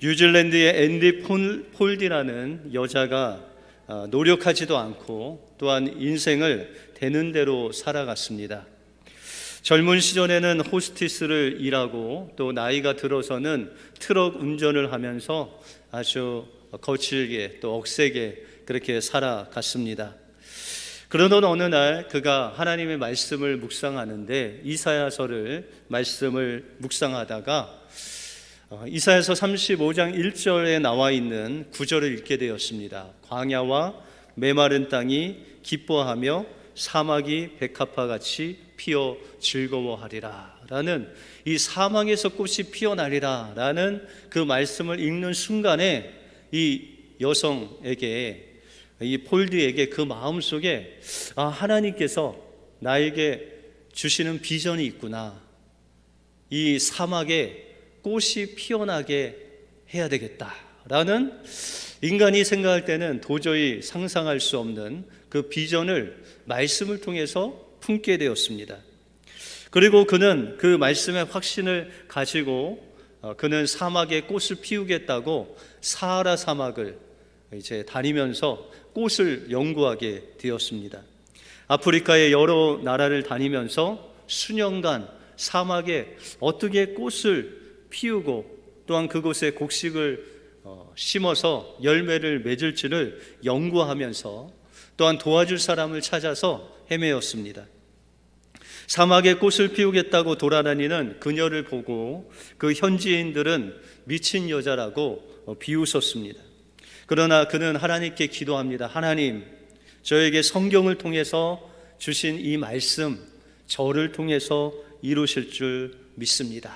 뉴질랜드의 앤디 폴디라는 여자가 노력하지도 않고 또한 인생을 되는 대로 살아갔습니다. 젊은 시절에는 호스티스를 일하고 또 나이가 들어서는 트럭 운전을 하면서 아주 거칠게 또 억세게 그렇게 살아갔습니다. 그러던 어느 날 그가 하나님의 말씀을 묵상하는데 이사야서를 말씀을 묵상하다가 이사야서 35장 1절에 나와 있는 구절을 읽게 되었습니다. 광야와 메마른 땅이 기뻐하며 사막이 백합화 같이 피어 즐거워하리라 라는, 이 사막에서 꽃이 피어나리라 라는 그 말씀을 읽는 순간에 이 여성에게, 이 폴드에게 그 마음속에 하나님께서 나에게 주시는 비전이 있구나, 이 사막에 꽃이 피어나게 해야 되겠다라는, 인간이 생각할 때는 도저히 상상할 수 없는 그 비전을 말씀을 통해서 품게 되었습니다. 그리고 그는 그 말씀의 확신을 가지고 그는 사막에 꽃을 피우겠다고 사하라 사막을 이제 다니면서 꽃을 연구하게 되었습니다. 아프리카의 여러 나라를 다니면서 수년간 사막에 어떻게 꽃을 피우고 또한 그곳에 곡식을 심어서 열매를 맺을지를 연구하면서 또한 도와줄 사람을 찾아서 헤매었습니다. 사막에 꽃을 피우겠다고 돌아다니는 그녀를 보고 그 현지인들은 미친 여자라고 비웃었습니다. 그러나 그는 하나님께 기도합니다. 하나님, 저에게 성경을 통해서 주신 이 말씀 저를 통해서 이루실 줄 믿습니다.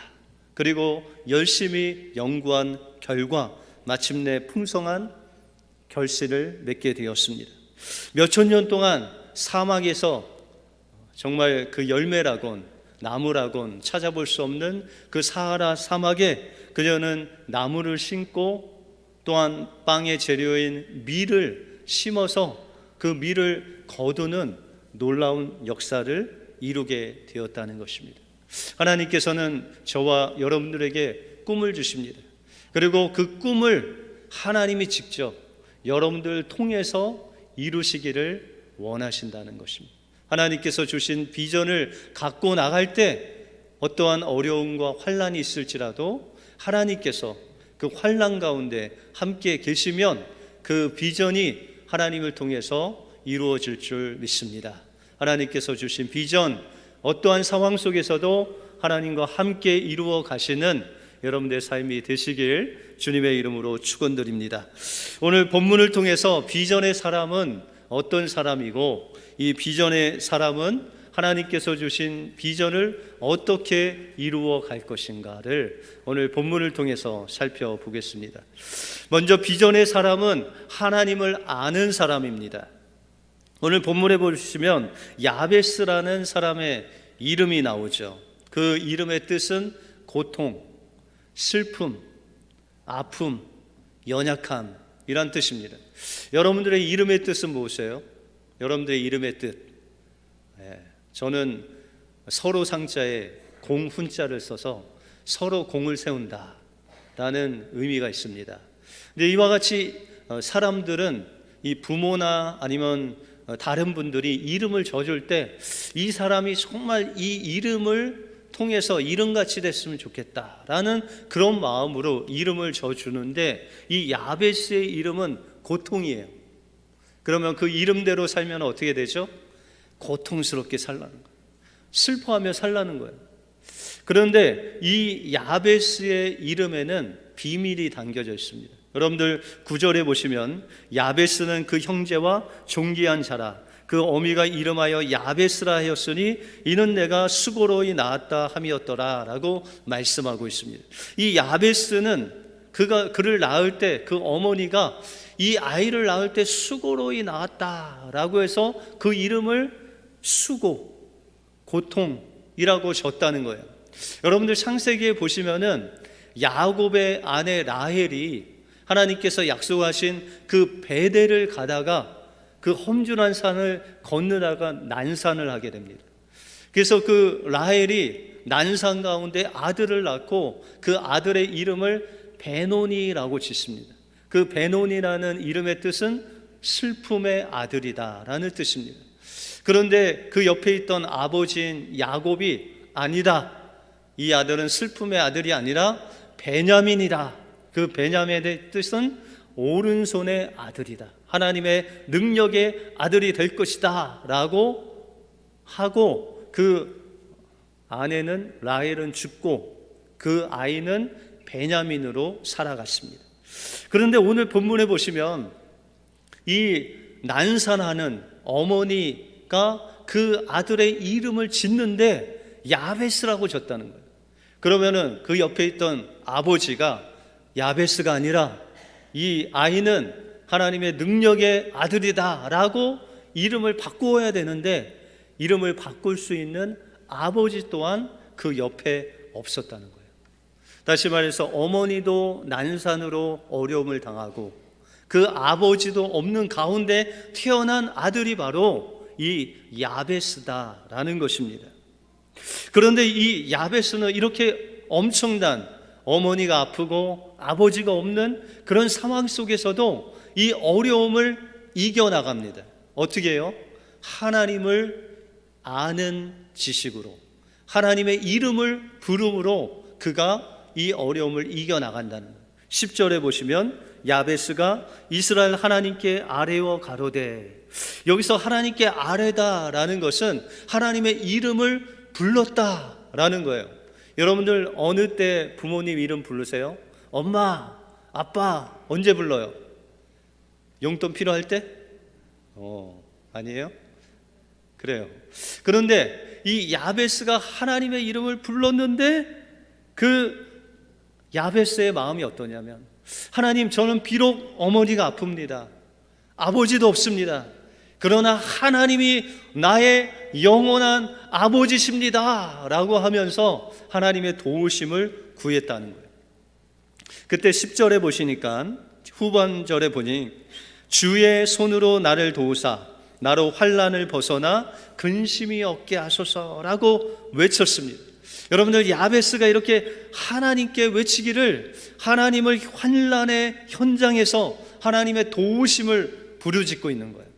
그리고 열심히 연구한 결과 마침내 풍성한 결실을 맺게 되었습니다. 몇천 년 동안 사막에서 정말 그 열매라곤 나무라곤 찾아볼 수 없는 그 사하라 사막에 그녀는 나무를 심고 또한 빵의 재료인 밀을 심어서 그 밀을 거두는 놀라운 역사를 이루게 되었다는 것입니다. 하나님께서는 저와 여러분들에게 꿈을 주십니다. 그리고 그 꿈을 하나님이 직접 여러분들 통해서 이루시기를 원하신다는 것입니다. 하나님께서 주신 비전을 갖고 나갈 때 어떠한 어려움과 환난이 있을지라도 하나님께서 그 환난 가운데 함께 계시면 그 비전이 하나님을 통해서 이루어질 줄 믿습니다. 하나님께서 주신 비전, 어떠한 상황 속에서도 하나님과 함께 이루어 가시는 여러분들의 삶이 되시길 주님의 이름으로 축원드립니다. 오늘 본문을 통해서 비전의 사람은 어떤 사람이고 이 비전의 사람은 하나님께서 주신 비전을 어떻게 이루어 갈 것인가를 오늘 본문을 통해서 살펴보겠습니다. 먼저 비전의 사람은 하나님을 아는 사람입니다. 오늘 본문에 보시면 야베스라는 사람의 이름이 나오죠. 그 이름의 뜻은 고통, 슬픔, 아픔, 연약함 이란 뜻입니다. 여러분들의 이름의 뜻은 무엇이에요? 여러분들의 이름의 뜻, 저는 서로 상자에 공 훈자를 써서 서로 공을 세운다 라는 의미가 있습니다. 근데 이와 같이 사람들은 이 부모나 아니면 다른 분들이 이름을 져줄 때 이 사람이 정말 이 이름을 통해서 이름같이 됐으면 좋겠다라는 그런 마음으로 이름을 져주는데 이 야베스의 이름은 고통이에요. 그러면 그 이름대로 살면 어떻게 되죠? 고통스럽게 살라는 거예요. 슬퍼하며 살라는 거예요. 그런데 이 야베스의 이름에는 비밀이 담겨져 있습니다. 여러분들 9절에 보시면 야베스는 그 형제와 존귀한 자라 그 어미가 이름하여 야베스라 하였으니 이는 내가 수고로이 낳았다 함이었더라 라고 말씀하고 있습니다. 이 야베스는 그를 낳을 때 그 어머니가 이 아이를 낳을 때 수고로이 낳았다 라고 해서 그 이름을 수고, 고통이라고 졌다는 거예요. 여러분들 창세기에 보시면은 야곱의 아내 라헬이 하나님께서 약속하신 그 베델을 가다가 그 험준한 산을 건너다가 난산을 하게 됩니다. 그래서 그 라헬이 난산 가운데 아들을 낳고 그 아들의 이름을 베노니라고 짓습니다. 그 베노니라는 이름의 뜻은 슬픔의 아들이다 라는 뜻입니다. 그런데 그 옆에 있던 아버지인 야곱이 아니다, 이 아들은 슬픔의 아들이 아니라 베냐민이다. 그 베냐민의 뜻은 오른손의 아들이다, 하나님의 능력의 아들이 될 것이다 라고 하고, 그 아내는 라헬은 죽고 그 아이는 베냐민으로 살아갔습니다. 그런데 오늘 본문에 보시면 이 난산하는 어머니가 그 아들의 이름을 짓는데 야베스라고 졌다는 거예요. 그러면은 그 옆에 있던 아버지가 야베스가 아니라 이 아이는 하나님의 능력의 아들이다 라고 이름을 바꾸어야 되는데, 이름을 바꿀 수 있는 아버지 또한 그 옆에 없었다는 거예요. 다시 말해서 어머니도 난산으로 어려움을 당하고 그 아버지도 없는 가운데 태어난 아들이 바로 이 야베스다라는 것입니다. 그런데 이 야베스는 이렇게 엄청난, 어머니가 아프고 아버지가 없는 그런 상황 속에서도 이 어려움을 이겨나갑니다. 어떻게 해요? 하나님을 아는 지식으로, 하나님의 이름을 부름으로 그가 이 어려움을 이겨나간다는 거예요. 10절에 보시면 야베스가 이스라엘 하나님께 아뢰어 가로되, 여기서 하나님께 아뢰다라는 것은 하나님의 이름을 불렀다라는 거예요. 여러분들 어느 때 부모님 이름 부르세요? 엄마, 아빠 언제 불러요? 용돈 필요할 때? 아니에요? 그래요. 그런데 이 야베스가 하나님의 이름을 불렀는데 그 야베스의 마음이 어떠냐면, 하나님, 저는 비록 어머니가 아픕니다, 아버지도 없습니다. 그러나 하나님이 나의 영원한 아버지십니다 라고 하면서 하나님의 도우심을 구했다는 거예요. 그때 10절에 보시니까, 후반절에 보니 주의 손으로 나를 도우사 나로 환난을 벗어나 근심이 없게 하소서라고 외쳤습니다. 여러분들, 야베스가 이렇게 하나님께 외치기를, 하나님을 환난의 현장에서 하나님의 도우심을 부르짖고 있는 거예요.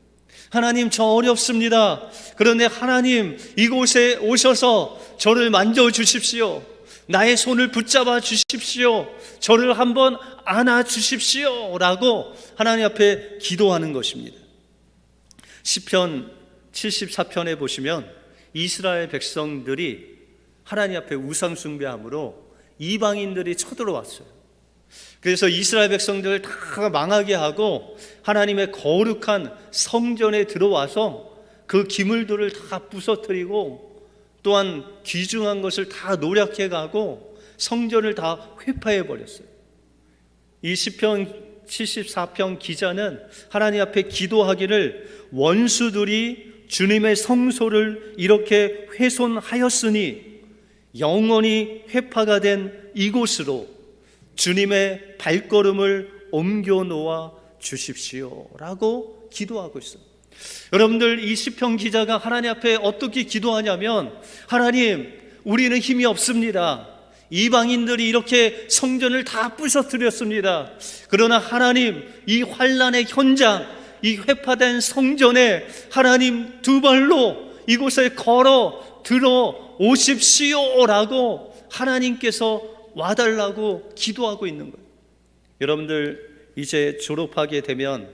하나님, 저 어렵습니다. 그런데 하나님, 이곳에 오셔서 저를 만져주십시오. 나의 손을 붙잡아 주십시오. 저를 한번 안아주십시오 라고 하나님 앞에 기도하는 것입니다. 시편 74편에 보시면 이스라엘 백성들이 하나님 앞에 우상 숭배함으로 이방인들이 쳐들어왔어요. 그래서 이스라엘 백성들을 다 망하게 하고 하나님의 거룩한 성전에 들어와서 그 기물들을 다 부서뜨리고, 또한 귀중한 것을 다 노략해 가고 성전을 다 회파해 버렸어요. 이 시편 74편 기자는 하나님 앞에 기도하기를, 원수들이 주님의 성소를 이렇게 훼손하였으니 영원히 회파가 된 이곳으로 주님의 발걸음을 옮겨 놓아 주십시오 라고 기도하고 있어요. 여러분들, 이 시편 기자가 하나님 앞에 어떻게 기도하냐면, 하나님, 우리는 힘이 없습니다. 이방인들이 이렇게 성전을 다 부서뜨렸습니다. 그러나 하나님, 이 환난의 현장, 이 회파된 성전에 하나님 두 발로 이곳에 걸어 들어오십시오 라고 하나님께서 와달라고 기도하고 있는 거예요. 여러분들, 이제 졸업하게 되면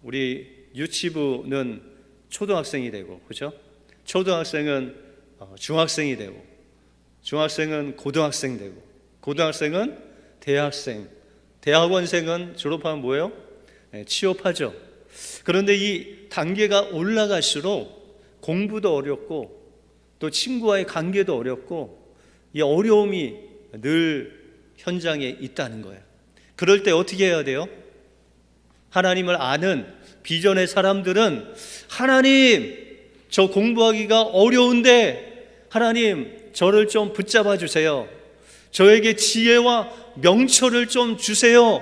우리 유치부는 초등학생이 되고, 그죠? 초등학생은 중학생이 되고, 중학생은 고등학생 되고, 고등학생은 대학생, 대학원생은 졸업하면 뭐예요? 취업하죠. 그런데 이 단계가 올라갈수록 공부도 어렵고 또 친구와의 관계도 어렵고 이 어려움이 늘 현장에 있다는 거예요. 그럴 때 어떻게 해야 돼요? 하나님을 아는 비전의 사람들은, 하나님, 저 공부하기가 어려운데 하나님, 저를 좀 붙잡아 주세요. 저에게 지혜와 명철을 좀 주세요.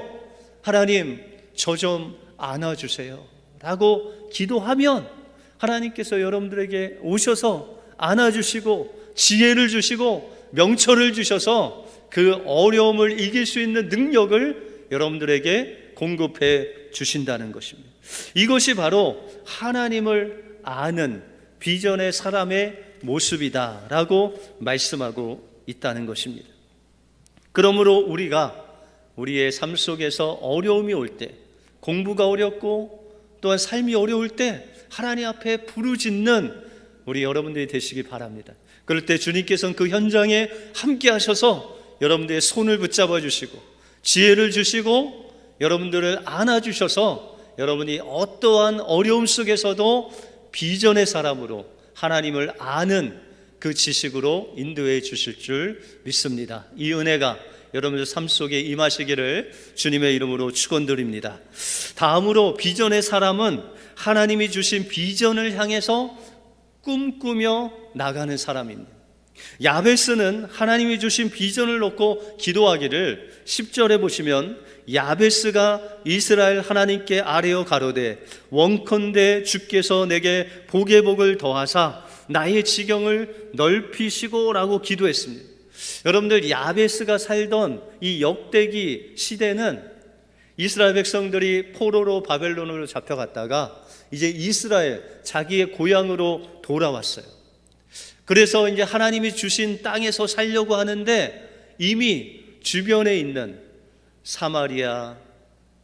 하나님, 저 좀 안아주세요 라고 기도하면 하나님께서 여러분들에게 오셔서 안아주시고 지혜를 주시고 명철을 주셔서 그 어려움을 이길 수 있는 능력을 여러분들에게 공급해 주신다는 것입니다. 이것이 바로 하나님을 아는 비전의 사람의 모습이다라고 말씀하고 있다는 것입니다. 그러므로 우리가 우리의 삶 속에서 어려움이 올 때, 공부가 어렵고 또한 삶이 어려울 때 하나님 앞에 부르짖는 우리 여러분들이 되시기 바랍니다. 그럴 때 주님께서는 그 현장에 함께 하셔서 여러분들의 손을 붙잡아 주시고 지혜를 주시고 여러분들을 안아주셔서 여러분이 어떠한 어려움 속에서도 비전의 사람으로 하나님을 아는 그 지식으로 인도해 주실 줄 믿습니다. 이 은혜가 여러분들 삶 속에 임하시기를 주님의 이름으로 축원드립니다. 다음으로 비전의 사람은 하나님이 주신 비전을 향해서 꿈꾸며 나가는 사람입니다. 야베스는 하나님이 주신 비전을 놓고 기도하기를 10절에 보시면 야베스가 이스라엘 하나님께 아뢰어 가로되 원컨대 주께서 내게 복의 복을 더하사 나의 지경을 넓히시고 라고 기도했습니다. 여러분들, 야베스가 살던 이 역대기 시대는 이스라엘 백성들이 포로로 바벨론으로 잡혀갔다가 이제 이스라엘 자기의 고향으로 돌아왔어요. 그래서 이제 하나님이 주신 땅에서 살려고 하는데 이미 주변에 있는 사마리아,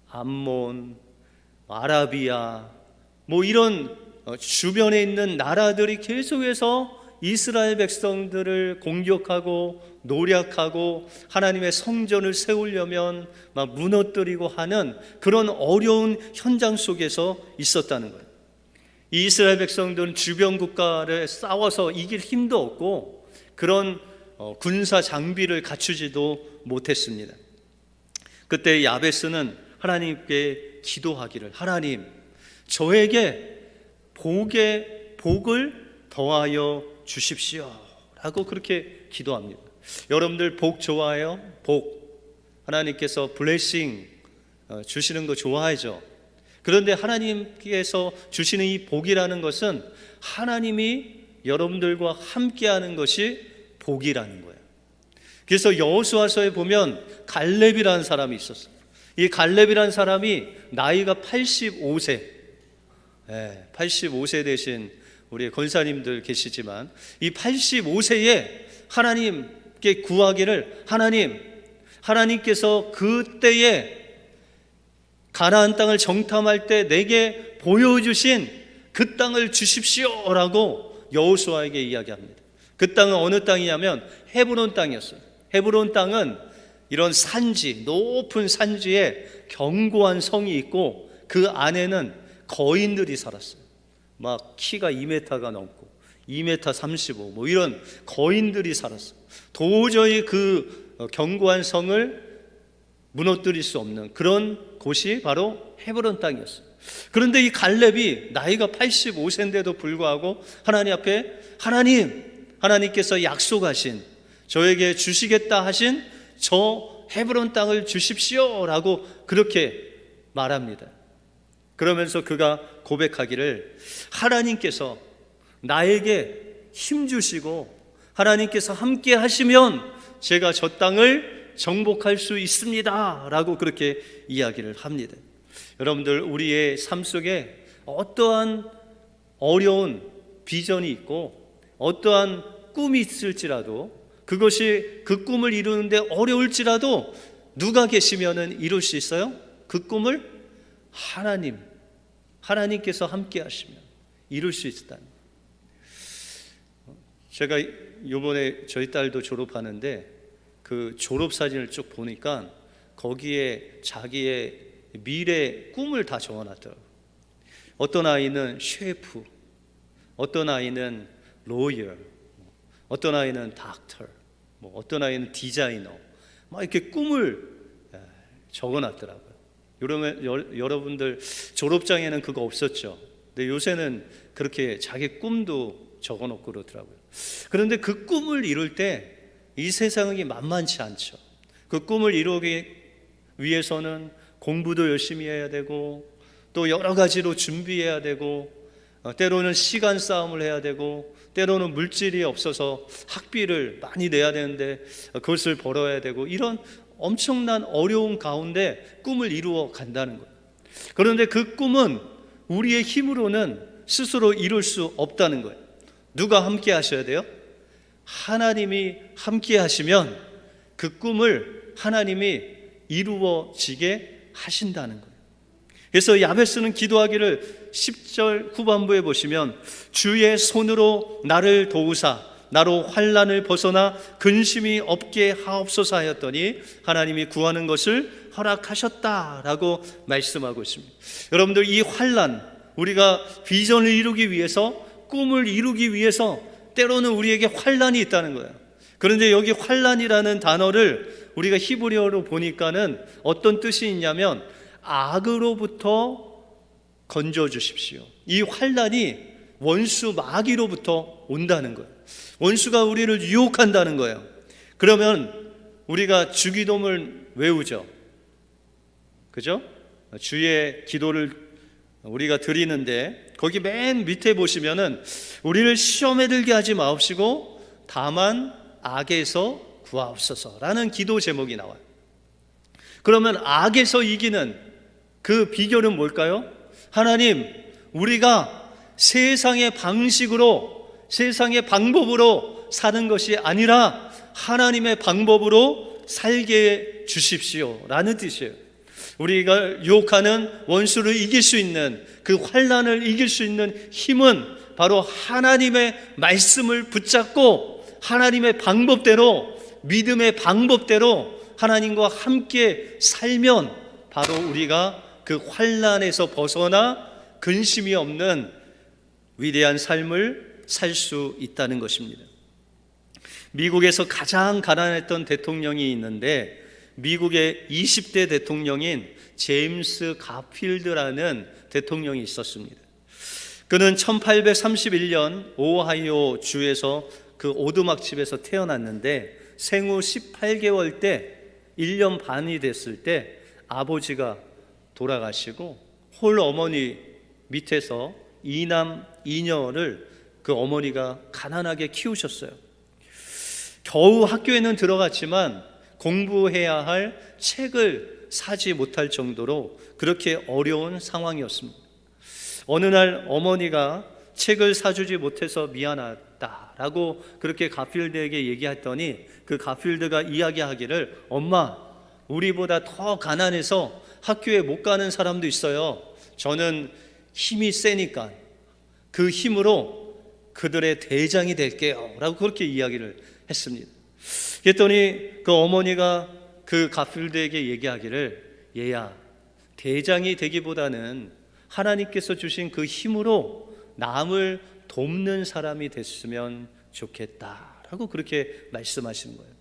암몬, 아라비아 뭐 이런 주변에 있는 나라들이 계속해서 이스라엘 백성들을 공격하고 노략하고 하나님의 성전을 세우려면 막 무너뜨리고 하는 그런 어려운 현장 속에서 있었다는 거예요. 이 이스라엘 백성들은 주변 국가를 싸워서 이길 힘도 없고 그런 군사 장비를 갖추지도 못했습니다. 그때 야베스는 하나님께 기도하기를, 하나님, 저에게 복을 더하여 주십시오 라고 그렇게 기도합니다. 여러분들 복 좋아해요? 복, 하나님께서 블레싱 주시는 거 좋아하죠. 그런데 하나님께서 주시는 이 복이라는 것은 하나님이 여러분들과 함께하는 것이 복이라는 거예요. 그래서 여호수아서에 보면 갈렙이라는 사람이 있었어요. 이 갈렙이라는 사람이 나이가 85세 85세 되신 우리 권사님들 계시지만 이 85세에 하나님께 구하기를, 하나님께서 그때에 가나안 땅을 정탐할 때 내게 보여주신 그 땅을 주십시오라고 여호수아에게 이야기합니다. 그 땅은 어느 땅이냐면 헤브론 땅이었어요. 헤브론 땅은 이런 산지, 높은 산지에 견고한 성이 있고 그 안에는 거인들이 살았어요. 막 키가 2m가 넘고 2m 35 뭐 이런 거인들이 살았어요. 도저히 그 견고한 성을 무너뜨릴 수 없는 그런 곳이 바로 헤브론 땅이었어요. 그런데 이 갈렙이 나이가 85세인데도 불구하고 하나님 앞에 하나님께서 약속하신, 저에게 주시겠다 하신 저 헤브론 땅을 주십시오라고 그렇게 말합니다. 그러면서 그가 고백하기를, 하나님께서 나에게 힘 주시고 하나님께서 함께 하시면 제가 저 땅을 정복할 수 있습니다 라고 그렇게 이야기를 합니다. 여러분들, 우리의 삶 속에 어떠한 어려운 비전이 있고 어떠한 꿈이 있을지라도, 그것이 그 꿈을 이루는데 어려울지라도 누가 계시면은 이룰 수 있어요? 그 꿈을 하나님께서 함께 하시면 이룰 수 있다는. 제가 이번에 저희 딸도 졸업하는데 그 졸업 사진을 쭉 보니까 거기에 자기의 미래 꿈을 다 적어놨더라고요. 어떤 아이는 셰프, 어떤 아이는 로이어, 어떤 아이는 닥터, 어떤 아이는 디자이너, 막 이렇게 꿈을 적어놨더라고요. 여러분들 졸업장에는 그거 없었죠. 근데 요새는 그렇게 자기 꿈도 적어놓고 그러더라고요. 그런데 그 꿈을 이룰 때 이 세상이 만만치 않죠. 그 꿈을 이루기 위해서는 공부도 열심히 해야 되고 또 여러 가지로 준비해야 되고 때로는 시간 싸움을 해야 되고, 때로는 물질이 없어서 학비를 많이 내야 되는데 그것을 벌어야 되고, 이런 엄청난 어려움 가운데 꿈을 이루어 간다는 거예요. 그런데 그 꿈은 우리의 힘으로는 스스로 이룰 수 없다는 거예요. 누가 함께 하셔야 돼요? 하나님이 함께 하시면 그 꿈을 하나님이 이루어지게 하신다는 거예요. 그래서 야베스는 기도하기를 10절 후반부에 보시면, 주의 손으로 나를 도우사 나로 환난을 벗어나 근심이 없게 하옵소서 하였더니 하나님이 구하는 것을 허락하셨다라고 말씀하고 있습니다. 여러분들, 이 환난, 우리가 비전을 이루기 위해서, 꿈을 이루기 위해서 때로는 우리에게 환난이 있다는 거예요. 그런데 여기 환난이라는 단어를 우리가 히브리어로 보니까는 어떤 뜻이 있냐면, 악으로부터 건져 주십시오. 이 환난이 원수 마귀로부터 온다는 거예요. 원수가 우리를 유혹한다는 거예요. 그러면 우리가 주기도문을 외우죠. 그죠? 주의 기도를 우리가 드리는데, 거기 맨 밑에 보시면은 우리를 시험에 들게 하지 마옵시고 다만 악에서 구하옵소서라는 기도 제목이 나와요. 그러면 악에서 이기는 그 비결은 뭘까요? 하나님, 우리가 세상의 방식으로, 세상의 방법으로 사는 것이 아니라 하나님의 방법으로 살게 주십시오 라는 뜻이에요. 우리가 유혹하는 원수를 이길 수 있는, 그 환난을 이길 수 있는 힘은 바로 하나님의 말씀을 붙잡고 하나님의 방법대로, 믿음의 방법대로 하나님과 함께 살면 바로 우리가 그 환난에서 벗어나 근심이 없는 위대한 삶을 살 수 있다는 것입니다. 미국에서 가장 가난했던 대통령이 있는데, 미국의 20대 대통령인 제임스 가필드라는 대통령이 있었습니다. 그는 1831년 오하이오 주에서 그 오두막집에서 태어났는데, 생후 18개월 때, 1년 반이 됐을 때 아버지가 돌아가시고 홀 어머니 밑에서 2남 2녀를 그 어머니가 가난하게 키우셨어요. 겨우 학교에는 들어갔지만 공부해야 할 책을 사지 못할 정도로 그렇게 어려운 상황이었습니다. 어느 날 어머니가 책을 사주지 못해서 미안하다라고 그렇게 가필드에게 얘기했더니, 그 가필드가 이야기하기를, 엄마, 우리보다 더 가난해서 학교에 못 가는 사람도 있어요. 저는 힘이 세니까 그 힘으로 그들의 대장이 될게요 라고 그렇게 이야기를 했습니다. 그랬더니 그 어머니가 그 가필드에게 얘기하기를, 얘야, 대장이 되기보다는 하나님께서 주신 그 힘으로 남을 돕는 사람이 됐으면 좋겠다라고 그렇게 말씀하시는 거예요.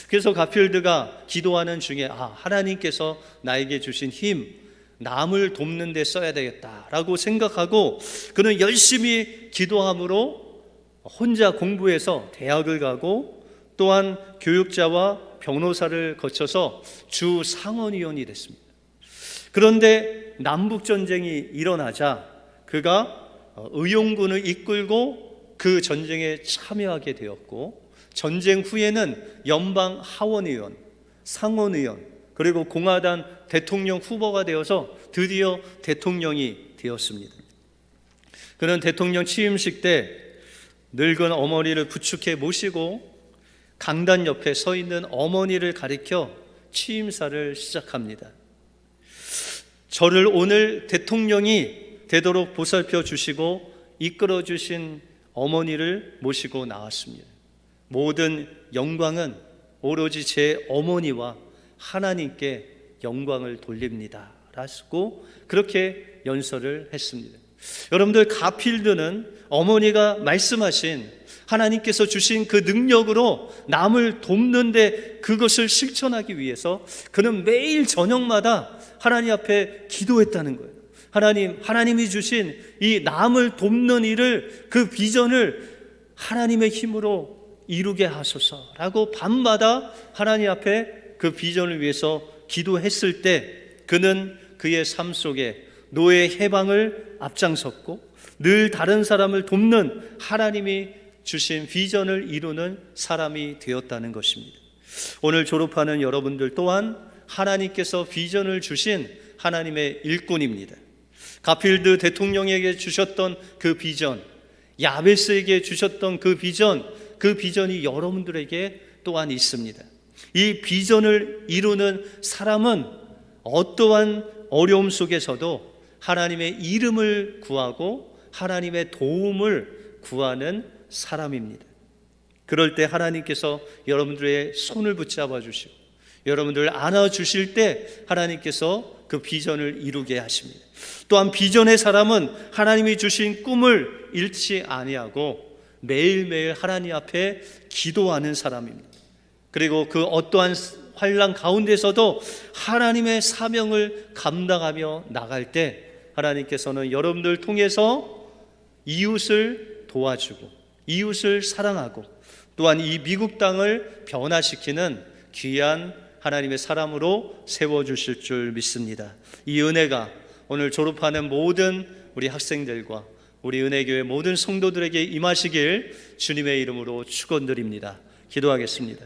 그래서 가필드가 기도하는 중에, 하나님께서 나에게 주신 힘, 남을 돕는 데 써야 되겠다라고 생각하고, 그는 열심히 기도함으로 혼자 공부해서 대학을 가고, 또한 교육자와 변호사를 거쳐서 주 상원의원이 됐습니다. 그런데 남북전쟁이 일어나자 그가 의용군을 이끌고 그 전쟁에 참여하게 되었고, 전쟁 후에는 연방 하원의원, 상원의원, 그리고 공화당 대통령 후보가 되어서 드디어 대통령이 되었습니다. 그는 대통령 취임식 때 늙은 어머니를 부축해 모시고 강단 옆에 서 있는 어머니를 가리켜 취임사를 시작합니다. 저를 오늘 대통령이 되도록 보살펴 주시고 이끌어 주신 어머니를 모시고 나왔습니다. 모든 영광은 오로지 제 어머니와 하나님께 영광을 돌립니다 라고 그렇게 연설을 했습니다. 여러분들, 가필드는 어머니가 말씀하신, 하나님께서 주신 그 능력으로 남을 돕는데 그것을 실천하기 위해서 그는 매일 저녁마다 하나님 앞에 기도했다는 거예요. 하나님이 주신 이 남을 돕는 일을, 그 비전을 하나님의 힘으로 이루게 하소서라고 밤마다 하나님 앞에 그 비전을 위해서 기도했을 때, 그는 그의 삶 속에 노예 해방을 앞장섰고, 늘 다른 사람을 돕는 하나님이 주신 비전을 이루는 사람이 되었다는 것입니다. 오늘 졸업하는 여러분들 또한 하나님께서 비전을 주신 하나님의 일꾼입니다. 가필드 대통령에게 주셨던 그 비전, 야베스에게 주셨던 그 비전이 여러분들에게 또한 있습니다. 이 비전을 이루는 사람은 어떠한 어려움 속에서도 하나님의 이름을 구하고 하나님의 도움을 구하는 사람입니다. 그럴 때 하나님께서 여러분들의 손을 붙잡아 주시고 여러분들을 안아 주실 때 하나님께서 그 비전을 이루게 하십니다. 또한 비전의 사람은 하나님이 주신 꿈을 잃지 아니하고 매일매일 하나님 앞에 기도하는 사람입니다. 그리고 그 어떠한 환난 가운데서도 하나님의 사명을 감당하며 나갈 때 하나님께서는 여러분들 통해서 이웃을 도와주고 이웃을 사랑하고 또한 이 미국 땅을 변화시키는 귀한 하나님의 사람으로 세워주실 줄 믿습니다. 이 은혜가 오늘 졸업하는 모든 우리 학생들과 우리 은혜교회 모든 성도들에게 임하시길 주님의 이름으로 축원드립니다. 기도하겠습니다.